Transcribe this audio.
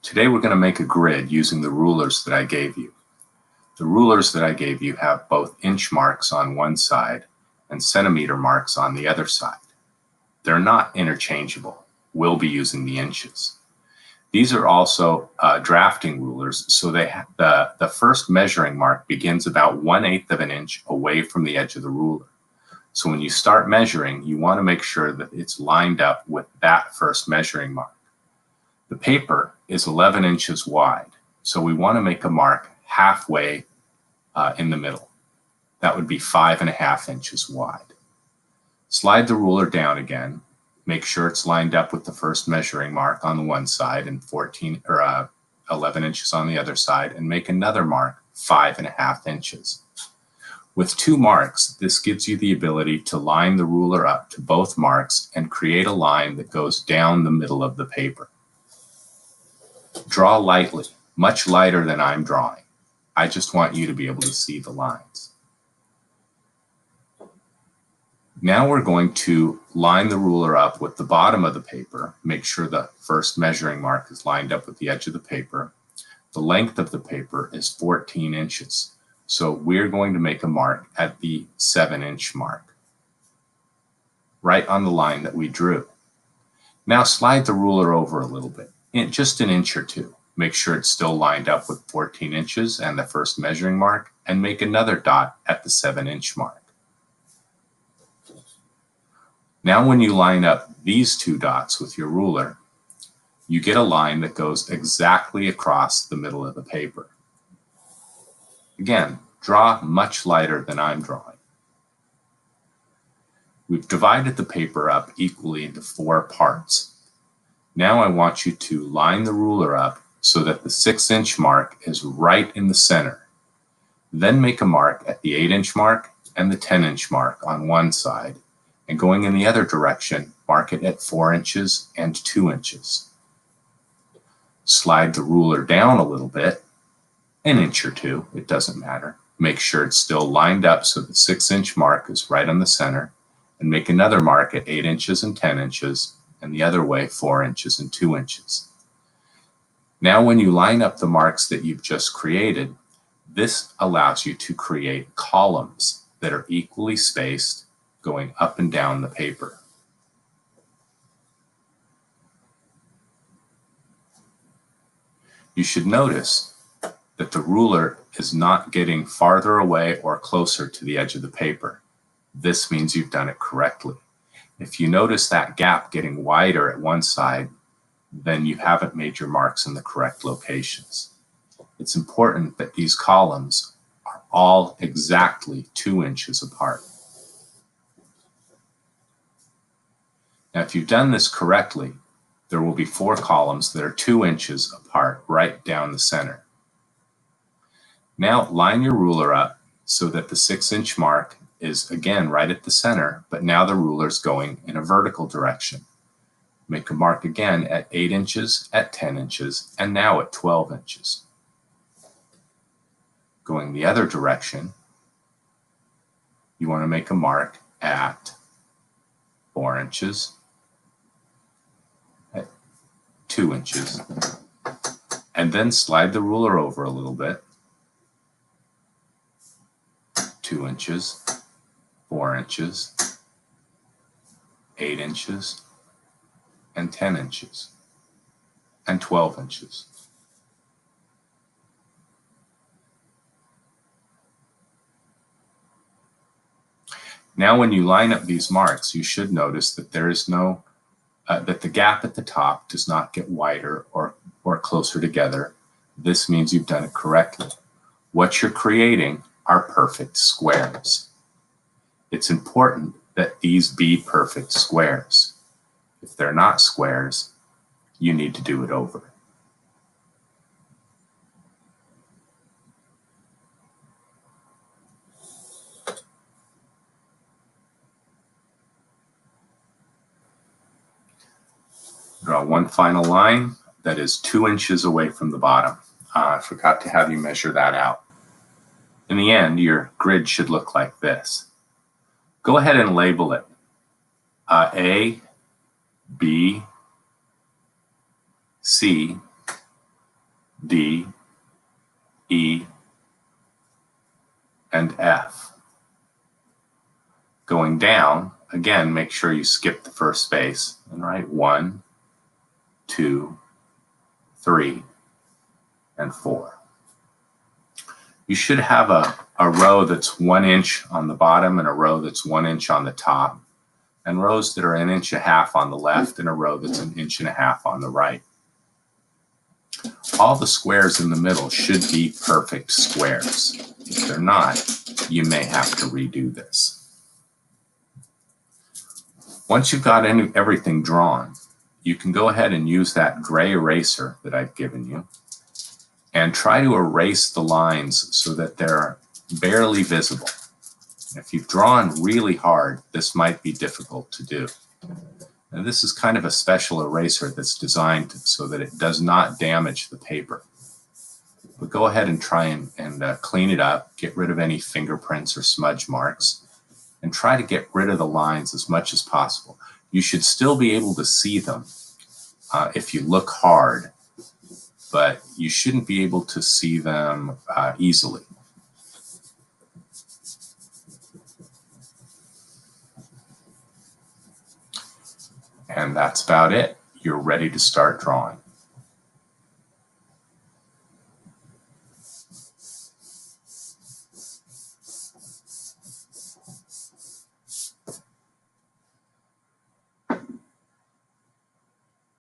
Today we're going to make a grid using the rulers that I gave you. The rulers that I gave you have both inch marks on one side and centimeter marks on the other side. They're not interchangeable. We'll be using the inches. These are also drafting rulers, so the first measuring mark begins about 1/8 of an inch away from the edge of the ruler. So when you start measuring, you want to make sure that it's lined up with that first measuring mark. The paper is 11 inches wide, so we want to make a mark halfway in the middle. That would be 5.5 inches wide. Slide the ruler down again. Make sure it's lined up with the first measuring mark on the one side and 11 inches on the other side, and make another mark 5.5 inches. With two marks, this gives you the ability to line the ruler up to both marks and create a line that goes down the middle of the paper. Draw lightly, much lighter than I'm drawing. I just want you to be able to see the lines. Now we're going to line the ruler up with the bottom of the paper. Make sure the first measuring mark is lined up with the edge of the paper. The length of the paper is 14 inches. So we're going to make a mark at the 7-inch mark, right on the line that we drew. Now slide the ruler over a little bit, just an inch or two. Make sure it's still lined up with 14 inches and the first measuring mark, and make another dot at the 7-inch mark. Now when you line up these two dots with your ruler, you get a line that goes exactly across the middle of the paper. Again, draw much lighter than I'm drawing. We've divided the paper up equally into 4 parts. Now I want you to line the ruler up so that the 6-inch mark is right in the center. Then make a mark at the 8-inch mark and the 10-inch mark on one side, and going in the other direction, mark it at 4 inches and 2 inches. Slide the ruler down a little bit, an inch or two, it doesn't matter. Make sure it's still lined up so the 6-inch mark is right on the center, and make another mark at 8 inches and 10 inches, and the other way 4 inches and 2 inches. Now when you line up the marks that you've just created, this allows you to create columns that are equally spaced going up and down the paper. You should notice that the ruler is not getting farther away or closer to the edge of the paper. This means you've done it correctly. If you notice that gap getting wider at one side, then you haven't made your marks in the correct locations. It's important that these columns are all exactly 2 inches apart. Now, if you've done this correctly, there will be 4 columns that are 2 inches apart right down the center. Now line your ruler up so that the 6-inch mark is again right at the center, but now the ruler's going in a vertical direction. Make a mark again at 8 inches, at 10 inches, and now at 12 inches. Going the other direction, you want to make a mark at 4 inches, at 2 inches, and then slide the ruler over a little bit. 2 inches, 4 inches, 8 inches, and 10 inches, and 12 inches. Now when you line up these marks, you should notice that there is no, that the gap at the top does not get wider or closer together. This means you've done it correctly. What you're creating are perfect squares. It's important that these be perfect squares. If they're not squares, you need to do it over. Draw one final line that is 2 inches away from the bottom. I forgot to have you measure that out. In the end, your grid should look like this. Go ahead and label it A, B, C, D, E, and F. Going down, again, make sure you skip the first space and write 1, 2, 3, and 4. You should have a row that's 1 inch on the bottom and a row that's 1 inch on the top, and rows that are 1.5 inches on the left and a row that's 1.5 inches on the right. All the squares in the middle should be perfect squares. If they're not, you may have to redo this. Once you've got everything drawn, you can go ahead and use that gray eraser that I've given you and try to erase the lines so that they're barely visible. If you've drawn really hard, this might be difficult to do. And this is kind of a special eraser that's designed so that it does not damage the paper. But go ahead and try and clean it up, get rid of any fingerprints or smudge marks, and try to get rid of the lines as much as possible. You should still be able to see them if you look hard, but you shouldn't be able to see them easily. And that's about it. You're ready to start drawing.